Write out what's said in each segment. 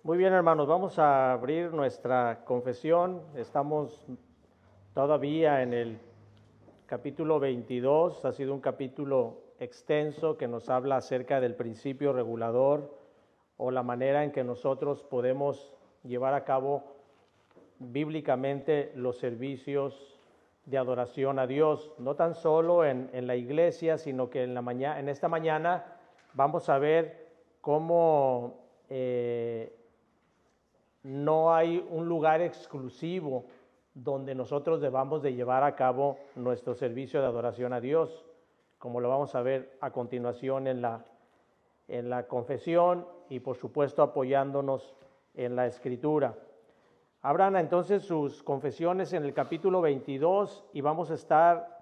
Muy bien, hermanos, vamos a abrir nuestra confesión. Estamos todavía en el capítulo 22. Ha sido un capítulo extenso que nos habla acerca del principio regulador o la manera en que nosotros podemos llevar a cabo bíblicamente los servicios de adoración a Dios, no tan solo en la iglesia, sino que en esta mañana vamos a ver cómo no hay un lugar exclusivo donde nosotros debamos de llevar a cabo nuestro servicio de adoración a Dios, como lo vamos a ver a continuación en la confesión y por supuesto apoyándonos en la Escritura. Abran entonces sus confesiones en el capítulo 22 y vamos a estar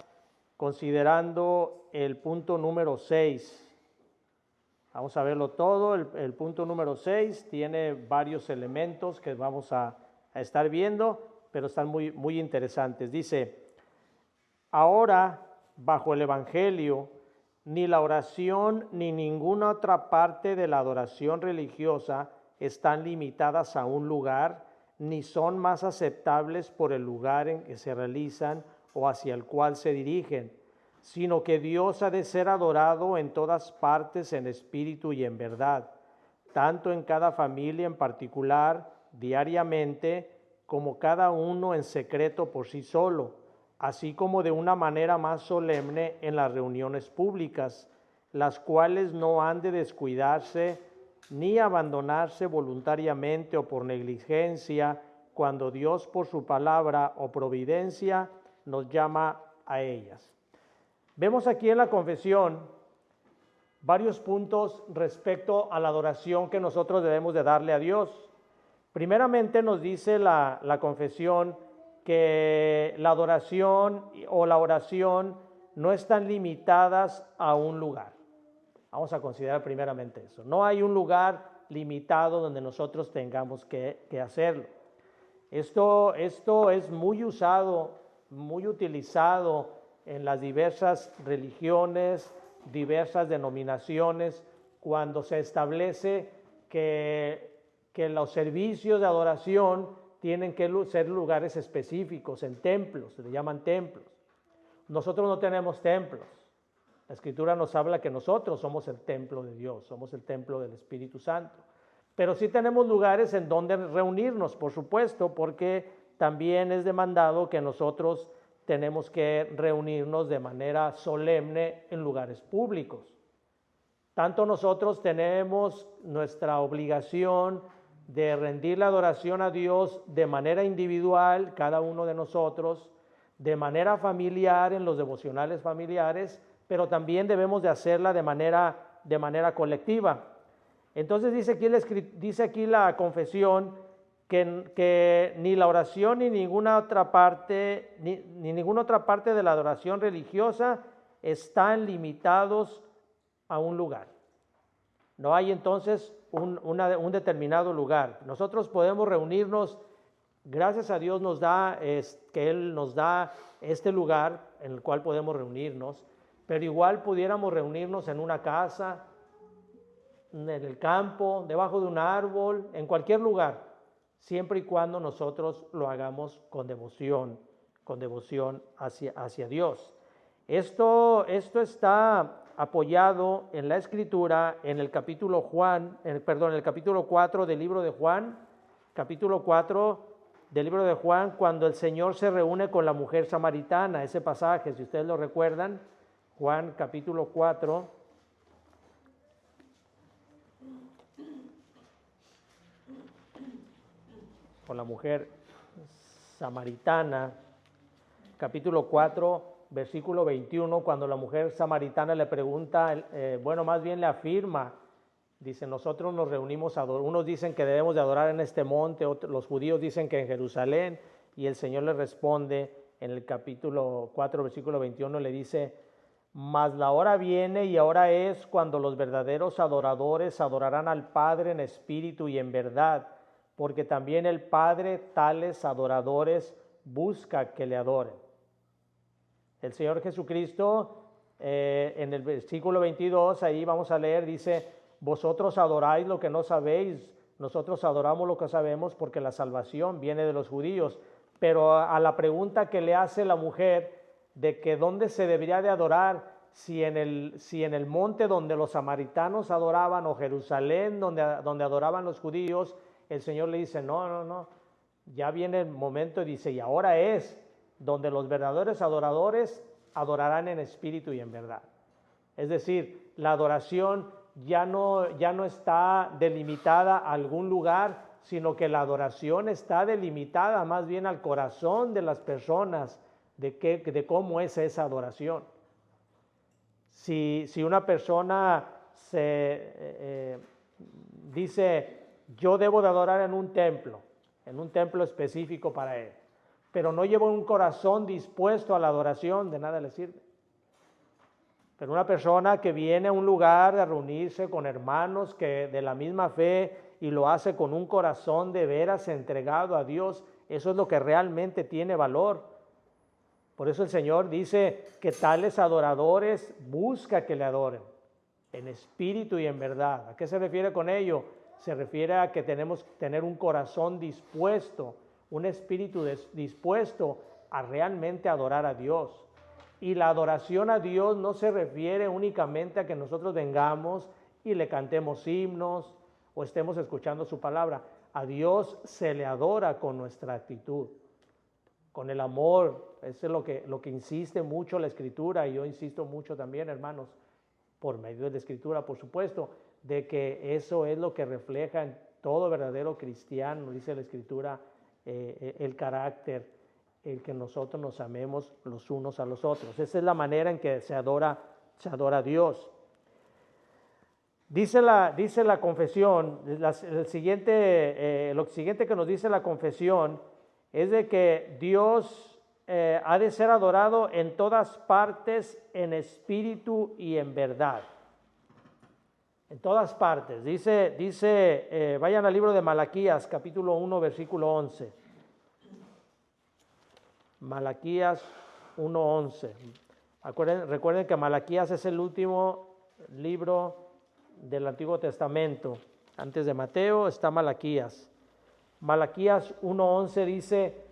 considerando el punto número 6. Vamos a verlo todo. El punto número 6 tiene varios elementos que vamos a estar viendo, pero están muy interesantes. Dice, ahora bajo el Evangelio, ni la oración ni ninguna otra parte de la adoración religiosa están limitadas a un lugar, ni son más aceptables por el lugar en que se realizan o hacia el cual se dirigen, sino que Dios ha de ser adorado en todas partes en espíritu y en verdad, tanto en cada familia en particular, diariamente, como cada uno en secreto por sí solo, así como de una manera más solemne en las reuniones públicas, las cuales no han de descuidarse ni abandonarse voluntariamente o por negligencia, cuando Dios por su palabra o providencia nos llama a ellas. Vemos aquí en la confesión varios puntos respecto a la adoración que nosotros debemos de darle a Dios. Primeramente nos dice la confesión que la adoración o la oración no están limitadas a un lugar. Vamos a considerar primeramente eso. No hay un lugar limitado donde nosotros tengamos que hacerlo. Esto es muy usado, muy utilizado en las diversas religiones, diversas denominaciones, cuando se establece que los servicios de adoración tienen que ser lugares específicos, en templos, se le llaman templos. Nosotros no tenemos templos. La Escritura nos habla que nosotros somos el templo de Dios, somos el templo del Espíritu Santo. Pero sí tenemos lugares en donde reunirnos, por supuesto, porque también es demandado que nosotros tenemos que reunirnos de manera solemne en lugares públicos. Tanto nosotros tenemos nuestra obligación de rendir la adoración a Dios de manera individual, cada uno de nosotros, de manera familiar en los devocionales familiares, pero también debemos de hacerla de manera colectiva. Entonces dice aquí la confesión que ni la oración ni ninguna otra parte de la adoración religiosa están limitados a un lugar. No hay entonces un determinado lugar. Nosotros podemos reunirnos, gracias a Dios que Él nos da este lugar en el cual podemos reunirnos, pero igual pudiéramos reunirnos en una casa, en el campo, debajo de un árbol, en cualquier lugar, siempre y cuando nosotros lo hagamos con devoción hacia Dios. Esto está apoyado en la Escritura en el capítulo 4 del libro de Juan, capítulo 4 del libro de Juan, cuando el Señor se reúne con la mujer samaritana, ese pasaje, si ustedes lo recuerdan, Juan capítulo 4, con la mujer samaritana, capítulo 4, versículo 21, cuando la mujer samaritana le pregunta, más bien le afirma, dice, nosotros nos reunimos unos dicen que debemos de adorar en este monte, los judíos dicen que en Jerusalén, y el Señor le responde en el capítulo 4, versículo 21, le dice, mas la hora viene y ahora es cuando los verdaderos adoradores adorarán al Padre en espíritu y en verdad, porque también el Padre tales adoradores busca que le adoren. El Señor Jesucristo, en el versículo 22, ahí vamos a leer, dice, vosotros adoráis lo que no sabéis, nosotros adoramos lo que sabemos porque la salvación viene de los judíos. Pero a la pregunta que le hace la mujer de que dónde se debería de adorar, si en el monte donde los samaritanos adoraban o Jerusalén donde adoraban los judíos, el Señor le dice, no, ya viene el momento, dice, y ahora es donde los verdaderos adoradores adorarán en espíritu y en verdad. Es decir, la adoración ya no está delimitada a algún lugar, sino que la adoración está delimitada más bien al corazón de las personas, de cómo es esa adoración. Si una persona dice, yo debo de adorar en un templo específico para él, pero no lleva un corazón dispuesto a la adoración, de nada le sirve. Pero una persona que viene a un lugar a reunirse con hermanos que de la misma fe y lo hace con un corazón de veras entregado a Dios, eso es lo que realmente tiene valor. Por eso el Señor dice que tales adoradores busca que le adoren en espíritu y en verdad. ¿A qué se refiere con ello? Se refiere a que tenemos que tener un corazón dispuesto, un espíritu dispuesto a realmente adorar a Dios. Y la adoración a Dios no se refiere únicamente a que nosotros vengamos y le cantemos himnos o estemos escuchando su palabra. A Dios se le adora con nuestra actitud, con el amor. Eso es lo que insiste mucho la Escritura, y yo insisto mucho también, hermanos, por medio de la Escritura, por supuesto, de que eso es lo que refleja en todo verdadero cristiano, dice la Escritura, el carácter, el que nosotros nos amemos los unos a los otros. Esa es la manera en que se adora a Dios. Dice la confesión, lo siguiente que nos dice la confesión es de que Dios ha de ser adorado en todas partes, en espíritu y en verdad. En todas partes. Vayan al libro de Malaquías, capítulo 1, versículo 11. Malaquías 1:11. Recuerden que Malaquías es el último libro del Antiguo Testamento. Antes de Mateo está Malaquías. Malaquías 1:11 dice,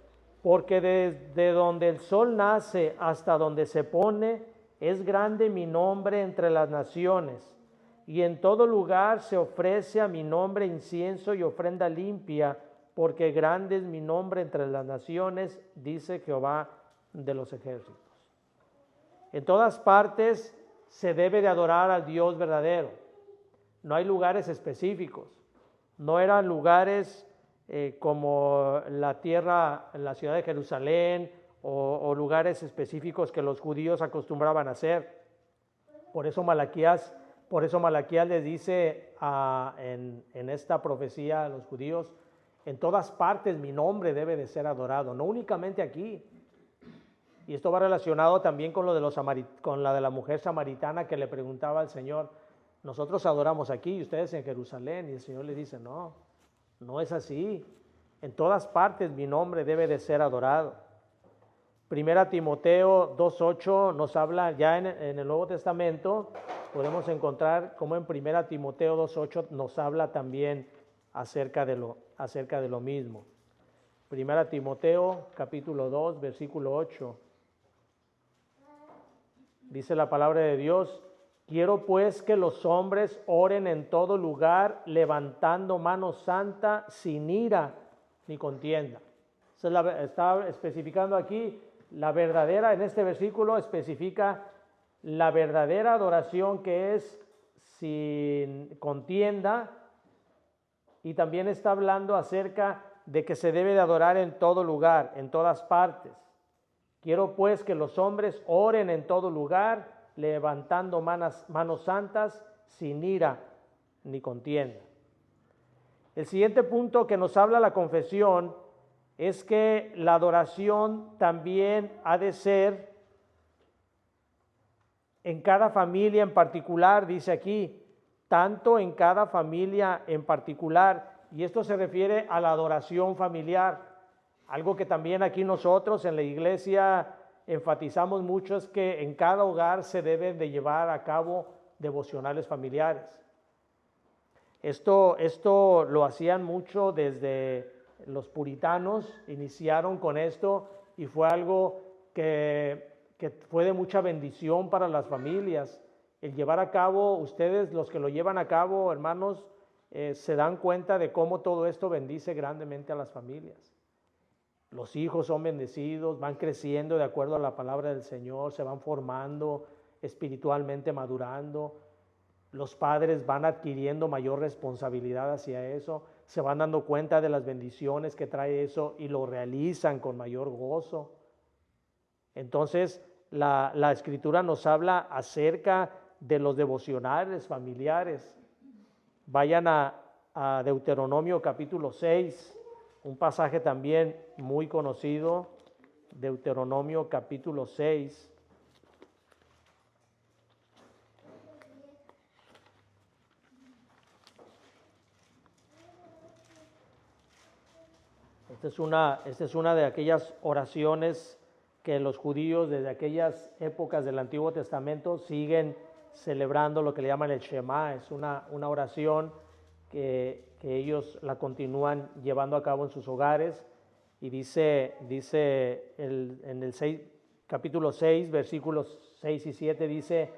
porque desde donde el sol nace hasta donde se pone, es grande mi nombre entre las naciones, y en todo lugar se ofrece a mi nombre incienso y ofrenda limpia, porque grande es mi nombre entre las naciones, dice Jehová de los ejércitos. En todas partes se debe de adorar al Dios verdadero. No hay lugares específicos. No eran lugares como la ciudad de Jerusalén o lugares específicos que los judíos acostumbraban a hacer. Por eso Malaquías les dice en esta profecía a los judíos, en todas partes mi nombre debe de ser adorado, no únicamente aquí. Y esto va relacionado también con con la de la mujer samaritana que le preguntaba al Señor, nosotros adoramos aquí y ustedes en Jerusalén. Y el Señor le dice, no es así. En todas partes mi nombre debe de ser adorado. Primera Timoteo 2:8 nos habla ya en el Nuevo Testamento. Podemos encontrar como en Primera Timoteo 2:8 nos habla también acerca de lo mismo. Primera Timoteo capítulo 2 versículo 8. Dice la palabra de Dios, quiero pues que los hombres oren en todo lugar, levantando mano santa, sin ira ni contienda. Está especificando aquí la verdadera, en este versículo especifica la verdadera adoración, que es sin contienda, y también está hablando acerca de que se debe de adorar en todo lugar, en todas partes. Quiero pues que los hombres oren en todo lugar, levantando manos santas, sin ira ni contienda. El siguiente punto que nos habla la confesión es que la adoración también ha de ser en cada familia en particular, dice aquí, tanto en cada familia en particular, y esto se refiere a la adoración familiar. Algo que también aquí nosotros en la iglesia enfatizamos mucho es que en cada hogar se deben de llevar a cabo devocionales familiares. Esto lo hacían mucho desde los puritanos, iniciaron con esto y fue algo que fue de mucha bendición para las familias. El llevar a cabo, ustedes los que lo llevan a cabo, hermanos, se dan cuenta de cómo todo esto bendice grandemente a las familias. Los hijos son bendecidos, van creciendo de acuerdo a la palabra del Señor, se van formando espiritualmente, madurando. Los padres van adquiriendo mayor responsabilidad hacia eso, se van dando cuenta de las bendiciones que trae eso y lo realizan con mayor gozo. Entonces, la Escritura nos habla acerca de los devocionales familiares. Vayan a Deuteronomio capítulo 6, un pasaje también muy conocido, Deuteronomio capítulo 6. Esta es una de aquellas oraciones que los judíos desde aquellas épocas del Antiguo Testamento siguen celebrando, lo que le llaman el Shema. Es una oración que ellos la continúan llevando a cabo en sus hogares, y dice en el capítulo 6, versículos 6 y 7, dice: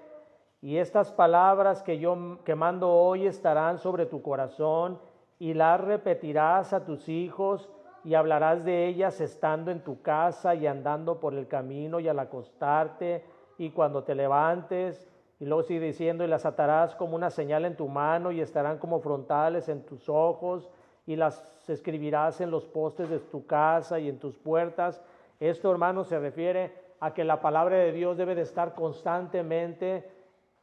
y estas palabras que mando hoy estarán sobre tu corazón, y las repetirás a tus hijos, y hablarás de ellas estando en tu casa y andando por el camino y al acostarte y cuando te levantes. Y luego sigue diciendo: y las atarás como una señal en tu mano y estarán como frontales en tus ojos, y las escribirás en los postes de tu casa y en tus puertas. Esto, hermanos, se refiere a que la palabra de Dios debe de estar constantemente,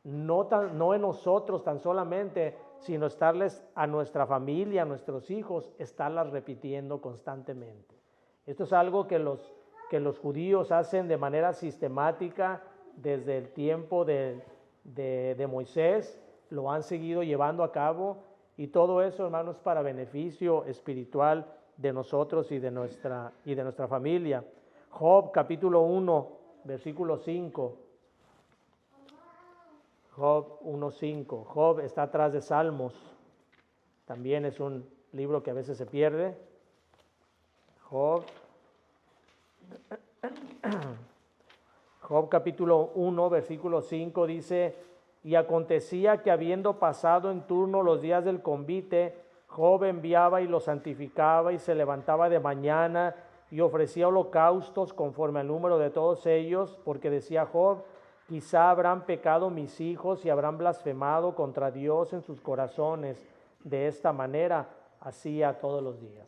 no en nosotros tan solamente, sino estarles a nuestra familia, a nuestros hijos, estarlas repitiendo constantemente. Esto es algo que los judíos hacen de manera sistemática desde el tiempo de Moisés, lo han seguido llevando a cabo, y todo eso, hermanos, para beneficio espiritual de nosotros y de nuestra familia. Job capítulo 1, versículo 5. Job 1:5. Job está atrás de Salmos. También es un libro que a veces se pierde. Job capítulo 1, versículo 5 dice: y acontecía que habiendo pasado en turno los días del convite, Job enviaba y los santificaba y se levantaba de mañana y ofrecía holocaustos conforme al número de todos ellos, porque decía Job: quizá habrán pecado mis hijos y habrán blasfemado contra Dios en sus corazones. De esta manera hacía todos los días.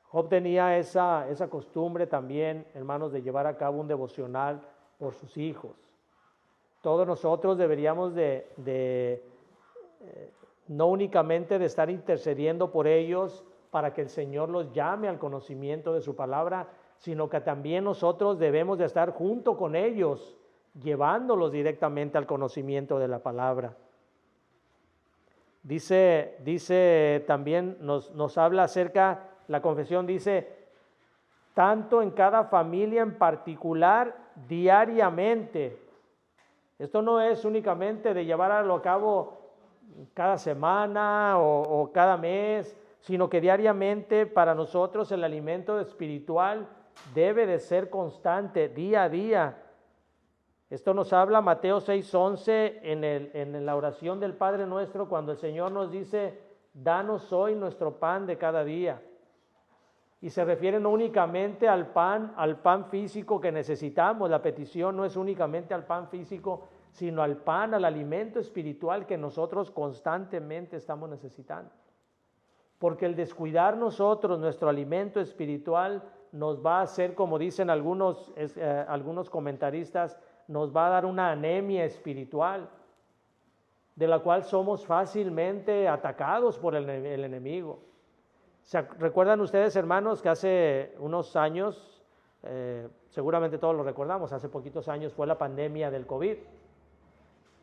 Job tenía esa costumbre también, hermanos, de llevar a cabo un devocional por sus hijos. Todos nosotros deberíamos no únicamente de estar intercediendo por ellos para que el Señor los llame al conocimiento de su palabra, sino que también nosotros debemos de estar junto con ellos, llevándolos directamente al conocimiento de la palabra. Dice también, nos habla acerca, la confesión dice: tanto en cada familia en particular, diariamente. Esto no es únicamente de llevarlo a cabo cada semana o cada mes, sino que diariamente para nosotros el alimento espiritual debe de ser constante, día a día. Esto nos habla Mateo 6:11 en la oración del Padre Nuestro, cuando el Señor nos dice: danos hoy nuestro pan de cada día. Y se refiere no únicamente al pan físico que necesitamos. La petición no es únicamente al pan físico, sino al pan, al alimento espiritual que nosotros constantemente estamos necesitando. Porque el descuidar nosotros nuestro alimento espiritual nos va a hacer, como dicen algunos comentaristas, nos va a dar una anemia espiritual, de la cual somos fácilmente atacados por el enemigo. ¿Recuerdan ustedes, hermanos, que hace unos años, seguramente todos lo recordamos, hace poquitos años fue la pandemia del COVID?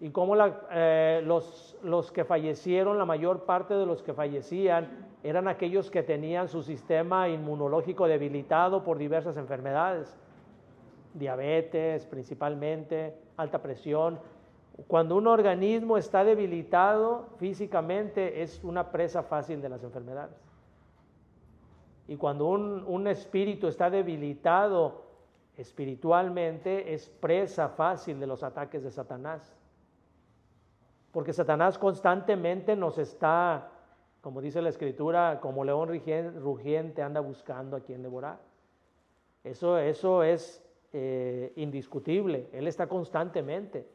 Y cómo los que fallecieron, la mayor parte de los que fallecían, eran aquellos que tenían su sistema inmunológico debilitado por diversas enfermedades, diabetes principalmente, alta presión, Cuando un organismo está debilitado físicamente, es una presa fácil de las enfermedades. Y cuando un espíritu está debilitado espiritualmente, es presa fácil de los ataques de Satanás. Porque Satanás constantemente nos está, como dice la Escritura, como león rugiente anda buscando a quien devorar. Eso es indiscutible. Él está constantemente.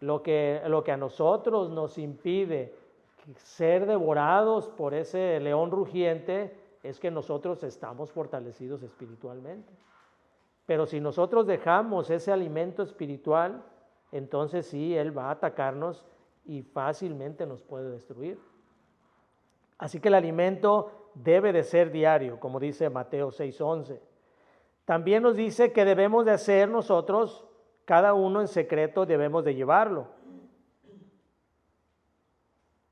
Lo que a nosotros nos impide ser devorados por ese león rugiente es que nosotros estamos fortalecidos espiritualmente. Pero si nosotros dejamos ese alimento espiritual, entonces sí, él va a atacarnos y fácilmente nos puede destruir. Así que el alimento debe de ser diario, como dice Mateo 6:11. También nos dice que debemos de hacer nosotros, cada uno en secreto debemos de llevarlo.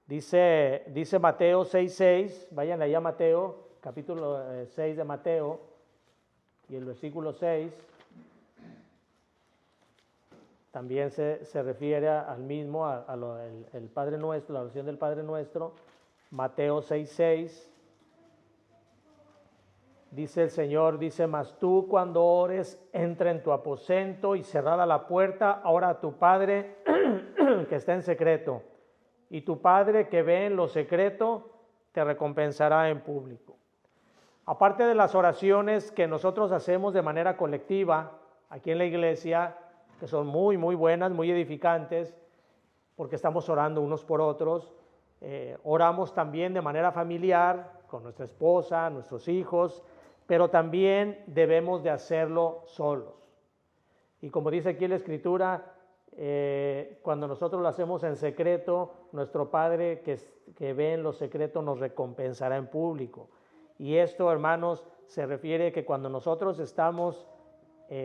Dice Mateo 6:6, vayan allá a Mateo, capítulo 6 de Mateo, y el versículo 6, también se refiere al mismo, el Padre Nuestro, la oración del Padre Nuestro. Mateo 6:6, dice el Señor, dice, mas tú cuando ores, entra en tu aposento y cerrada la puerta, ora a tu Padre que está en secreto, y tu Padre que ve en lo secreto te recompensará en público. Aparte de las oraciones que nosotros hacemos de manera colectiva aquí en la iglesia, que son muy, muy buenas, muy edificantes, porque estamos orando unos por otros, oramos también de manera familiar con nuestra esposa, nuestros hijos, pero también debemos de hacerlo solos. Y como dice aquí la Escritura, cuando nosotros lo hacemos en secreto, nuestro Padre que ve en lo secreto nos recompensará en público. Y esto, hermanos, se refiere a que cuando nosotros estamos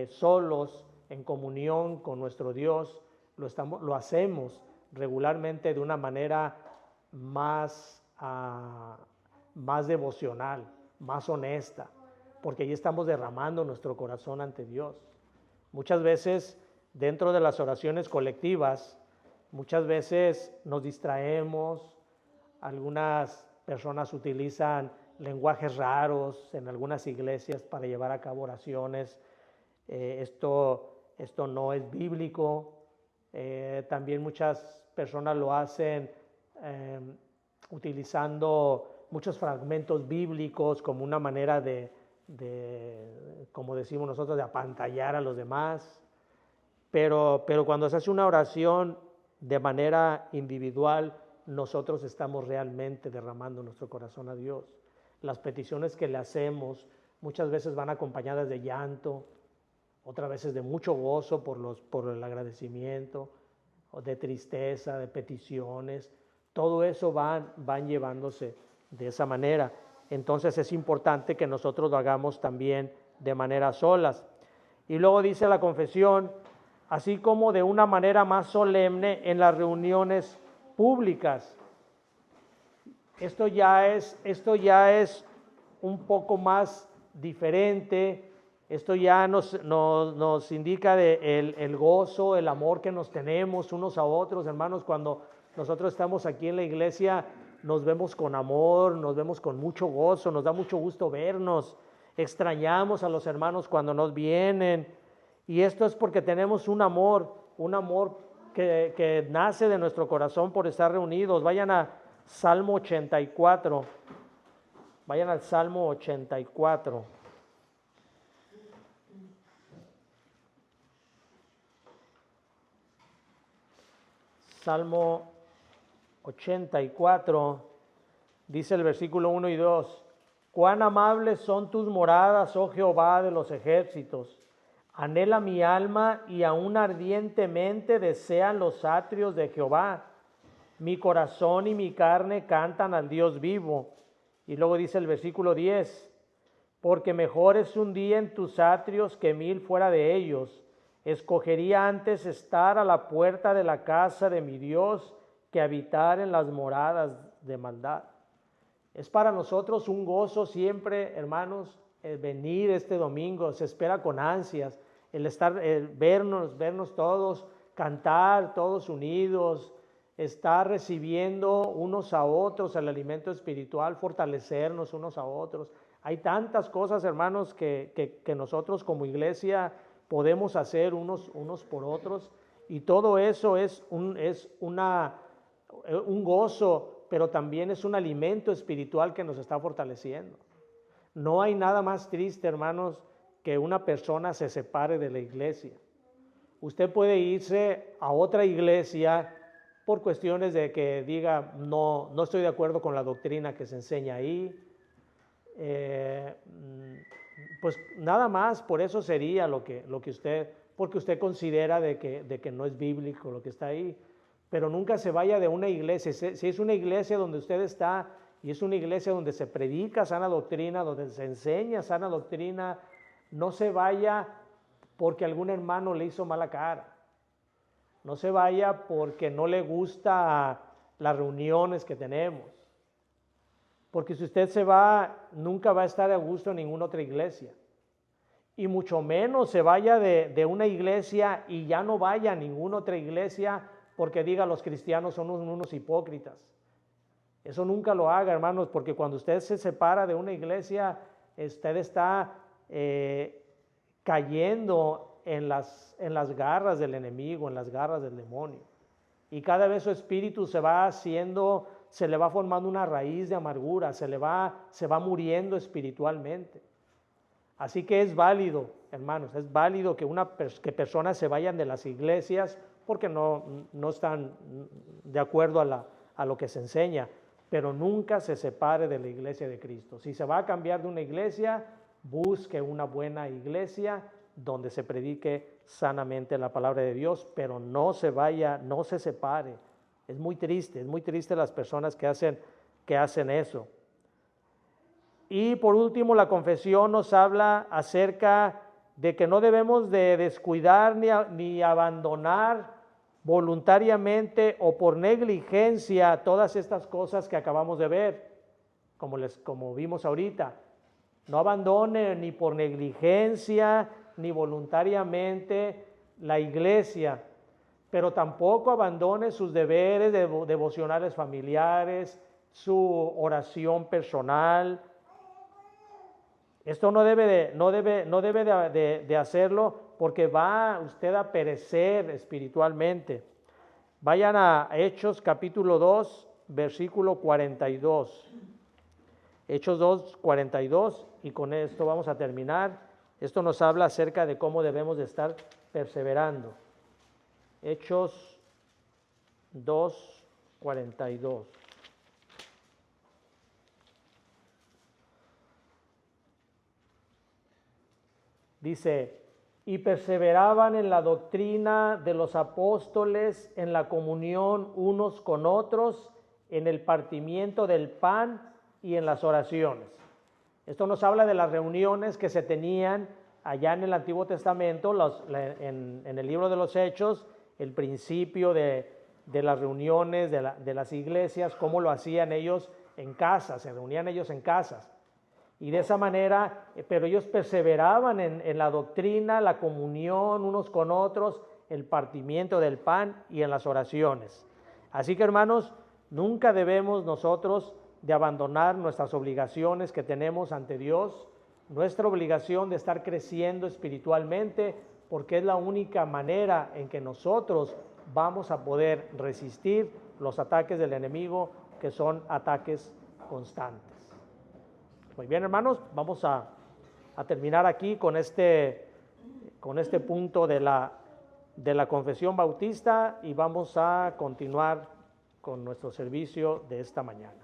solos en comunión con nuestro Dios, lo hacemos regularmente de una manera más devocional, más honesta, porque ahí estamos derramando nuestro corazón ante Dios. Muchas veces dentro de las oraciones colectivas, muchas veces nos distraemos, algunas personas utilizan lenguajes raros en algunas iglesias para llevar a cabo oraciones. Esto no es bíblico. También muchas personas lo hacen utilizando muchos fragmentos bíblicos como una manera de, como decimos nosotros, de apantallar a los demás. Pero cuando se hace una oración de manera individual, nosotros estamos realmente derramando nuestro corazón a Dios. Las peticiones que le hacemos muchas veces van acompañadas de llanto, otras veces de mucho gozo por el agradecimiento, o de tristeza, de peticiones. Todo eso van llevándose de esa manera. Entonces es importante que nosotros lo hagamos también de manera solas. Y luego dice la confesión, así como de una manera más solemne en las reuniones públicas. Esto ya es un poco más diferente. Esto ya nos indica el gozo, el amor que nos tenemos unos a otros, hermanos. Cuando nosotros estamos aquí en la iglesia, nos vemos con amor, nos vemos con mucho gozo, nos da mucho gusto vernos. Extrañamos a los hermanos cuando nos vienen. Y esto es porque tenemos un amor que nace de nuestro corazón por estar reunidos. Vayan a Salmo 84. Vayan al Salmo 84. Salmo 84, dice el versículo 1 y 2. Cuán amables son tus moradas, oh Jehová de los ejércitos. Anhela mi alma y aún ardientemente desean los atrios de Jehová. Mi corazón y mi carne cantan al Dios vivo. Y luego dice el versículo 10. Porque mejor es un día en tus atrios que 1000 fuera de ellos. Escogería antes estar a la puerta de la casa de mi Dios que habitar en las moradas de maldad. Es para nosotros un gozo siempre, hermanos, el venir este domingo. Se espera con ansias el vernos todos cantar todos unidos, estar recibiendo unos a otros el alimento espiritual, fortalecernos unos a otros. Hay tantas cosas, hermanos, que nosotros como iglesia podemos hacer unos por otros, y todo eso es un gozo, pero también es un alimento espiritual que nos está fortaleciendo. No hay nada más triste, hermanos, que una persona se separe de la iglesia. Usted puede irse a otra iglesia por cuestiones de que diga, no estoy de acuerdo con la doctrina que se enseña ahí. Pues nada más, por eso sería lo que usted, porque usted considera de que no es bíblico lo que está ahí. Pero nunca se vaya de una iglesia. Si es una iglesia donde usted está y es una iglesia donde se predica sana doctrina, donde se enseña sana doctrina, no se vaya porque algún hermano le hizo mala cara. No se vaya porque no le gusta las reuniones que tenemos. Porque si usted se va, nunca va a estar a gusto en ninguna otra iglesia. Y mucho menos se vaya de una iglesia y ya no vaya a ninguna otra iglesia porque diga los cristianos son unos hipócritas. Eso nunca lo haga, hermanos, porque cuando usted se separa de una iglesia, usted está cayendo en las garras del enemigo, en las garras del demonio. Y cada vez su espíritu se va haciendo, se le va formando una raíz de amargura, se va muriendo espiritualmente. Así que es válido, hermanos, es válido que personas se vayan de las iglesias porque no están de acuerdo a lo que se enseña, pero nunca se separe de la iglesia de Cristo. Si se va a cambiar de una iglesia, busque una buena iglesia donde se predique sanamente la palabra de Dios, pero no se vaya, no se separe. Es muy triste las personas que hacen eso. Y por último, la confesión nos habla acerca de que no debemos de descuidar ni abandonar voluntariamente o por negligencia todas estas cosas que acabamos de ver, como vimos ahorita. No abandone ni por negligencia ni voluntariamente la iglesia, pero tampoco abandone sus deberes devocionales familiares, su oración personal. Esto no debe de hacerlo porque va usted a perecer espiritualmente. Vayan a Hechos capítulo 2, versículo 42. Hechos 2, 42, y con esto vamos a terminar. Esto nos habla acerca de cómo debemos de estar perseverando. Hechos 2, 42. Dice, y perseveraban en la doctrina de los apóstoles, en la comunión unos con otros, en el partimiento del pan y en las oraciones. Esto nos habla de las reuniones que se tenían allá en el Antiguo Testamento, en el libro de los Hechos, el principio de las reuniones de las iglesias, cómo lo hacían ellos en casas, se reunían ellos en casas. Y de esa manera, pero ellos perseveraban en la doctrina, la comunión unos con otros, el partimiento del pan y en las oraciones. Así que, hermanos, nunca debemos nosotros de abandonar nuestras obligaciones que tenemos ante Dios, nuestra obligación de estar creciendo espiritualmente, porque es la única manera en que nosotros vamos a poder resistir los ataques del enemigo, que son ataques constantes. Muy bien, hermanos, vamos a terminar aquí con este punto de la confesión bautista y vamos a continuar con nuestro servicio de esta mañana.